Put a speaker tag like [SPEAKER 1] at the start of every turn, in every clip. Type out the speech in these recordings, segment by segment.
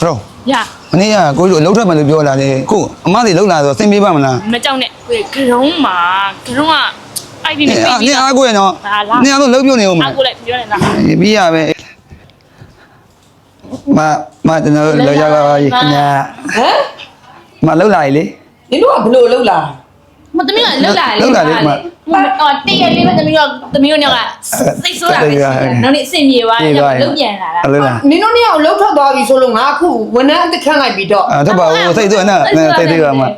[SPEAKER 1] တော့
[SPEAKER 2] ရ
[SPEAKER 1] မနေ့ကကိုကြီးတို့အလုပ်ထွက်မှလို့ပြောလာတယ်ကိုအမတွေလောက်လာဆိုစင်ပေးပါမလား
[SPEAKER 2] မကြောက်နဲ့ကိုကရုံးမှာကရုံးကအဲ့ဒီနေပြီ
[SPEAKER 1] နင်အားကိုရနော်နင်အားလုံးလုံးပြုတ်နေအောင်မ
[SPEAKER 2] အားကိုလိုက်ပြောနေတာ
[SPEAKER 1] ပြီးရပဲမကျွန်တော်လောက်ရပါပါကြီးခင်ဗျာ
[SPEAKER 3] ဟမ်
[SPEAKER 1] မလောက်လာလေ
[SPEAKER 3] နင်တို့ကဘလို့လှုပ်လာ
[SPEAKER 2] မသမီးကလောက်လာလေအော်တည့်ရလေးမသမီးတို့ညကစိတ်ဆိုးတာပဲနောက်နေ့အဆင်ပြေသွားတယ်လုံးပြန်လာတာ
[SPEAKER 1] အလုံးလား
[SPEAKER 3] နင်တို့နှစ်ယောက်လှုပ်ထွက်သွားပြီဆိုလို့ငါအခုဝန်ထမ်းအသက်ခန့်လိုက်ပြီးတော့
[SPEAKER 1] တော့ပါဦးစိတ်ဆိုနော်စိတ်သေးပါမ
[SPEAKER 2] ဟမ်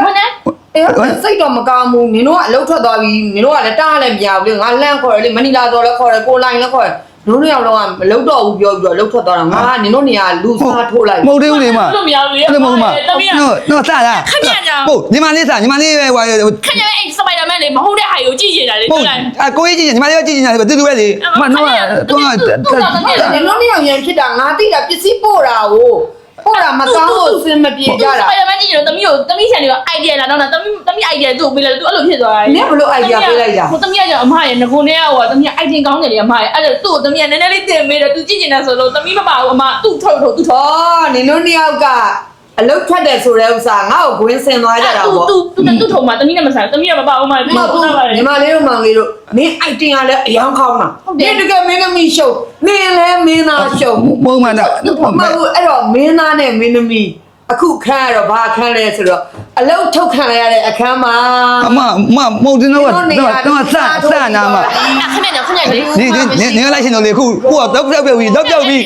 [SPEAKER 2] ဝန်ထမ်း
[SPEAKER 3] စိတ်တော့မကောင်းဘူးနင်တို့ကအလုပ်ထွက်သွားပြီနင်တို့ကလည်းတားလည်းမရဘူးလေငါလှမ်းခေါ်တယ်လေမနီလာတော်လည်းခေါ်တယ်ကိုလိုင်းလည်းခေါ်တယ်နင်တို့နှစ်ယောက်လုံးကမလုပ်တော့ဘူးပြောပြီးတော့လှုပ်ထွက်သွားတာငါကနင်တို့နေရာလူစားထိုးလိုက်
[SPEAKER 1] မဟုတ်သေးဘူးလေမ
[SPEAKER 2] လို့မရဘူးလေ
[SPEAKER 1] အဲ့လိုမဟုတ်မ
[SPEAKER 2] သမီးက
[SPEAKER 1] နော်စလား
[SPEAKER 2] ခဏကြာ
[SPEAKER 1] ဟုတ်ညီမလေးစညီမလေးပဲဟွာ
[SPEAKER 2] ခဏအဲ့စပိုင်ဒါမန်လေးမဟုတ်တဲ့ဟာကိုကြည့်နေတာလေ
[SPEAKER 1] ဟုတ်
[SPEAKER 2] လိုက်
[SPEAKER 1] အကိုကြီးညီမလေးကကြည့်နေတာလေတူတူပဲလေမနော်တော့
[SPEAKER 3] နင်တို့နှစ်ယောက်ရန်ဖြစ်တာငါသိတာပစ္စည်းပို့တာကိုပို့တာမကောင်းလို့စင်မပြေကြတာ
[SPEAKER 2] စပိုင်ဒါမန်ကြည့်နေတော့သမီးဆန်တွေက idea လာတော့သမီး idea သူ့ကိုပေးလိုက်သူ့အဲ့လိုဖြစ်သွားတယ်
[SPEAKER 3] နင်ဘလို့ idea ပေးလိုက်တာ
[SPEAKER 2] ဟိုသမီးကကျတော့အမရဲ့ငကုံထဲကဟိုသမီး idea ကောင်းတယ်လေအမရဲ့အဲ့ဒါသူ့ကိုသမီးကနည်းနည်းလေးတင်ပေးတယ်သူကြည့်နေတာဆိုလို့သမီးမပါဘူးအမသူ့ထုတ်သူ့ထုတ်
[SPEAKER 3] ဩနင်တို့နှစ်ယောက်ကအလုတ်ထွက်တယ်ဆိုတဲ့ဥစ္စာငါ့ကိုဂွင်းဆင်သွားကြတာပေါ့
[SPEAKER 2] သူထုံမှာသမီးနဲ့မဆိုင်သမီးကမပါဘူးမ
[SPEAKER 3] မဟုတ်ဘူးညီမလေးတို့မောင်လေးတို့နင်းအိုက်တင်ကလည်းအယောင်ကောင်းတာနင်းတကယ်မင်းသမီးရှုပ်နင်းလည်းမင်းသားရှုပ်
[SPEAKER 1] ပုံမှန်တော့
[SPEAKER 3] မဟုတ်ဘူးအဲ့တော့မင်းသားနဲ့မင်းသမီးအခုခန်းရတော့ဘာခန်းလဲဆိုတော့အလုတ်ထုတ်ခံရတဲ့အခန်းမှာ
[SPEAKER 1] အမမဟုတ်တယ်တော့စနာမ
[SPEAKER 2] ခဏနေခဏနေ
[SPEAKER 1] နေလိုက်ရှင်တော့လေခုကိုတော့ပြောက်ပြီ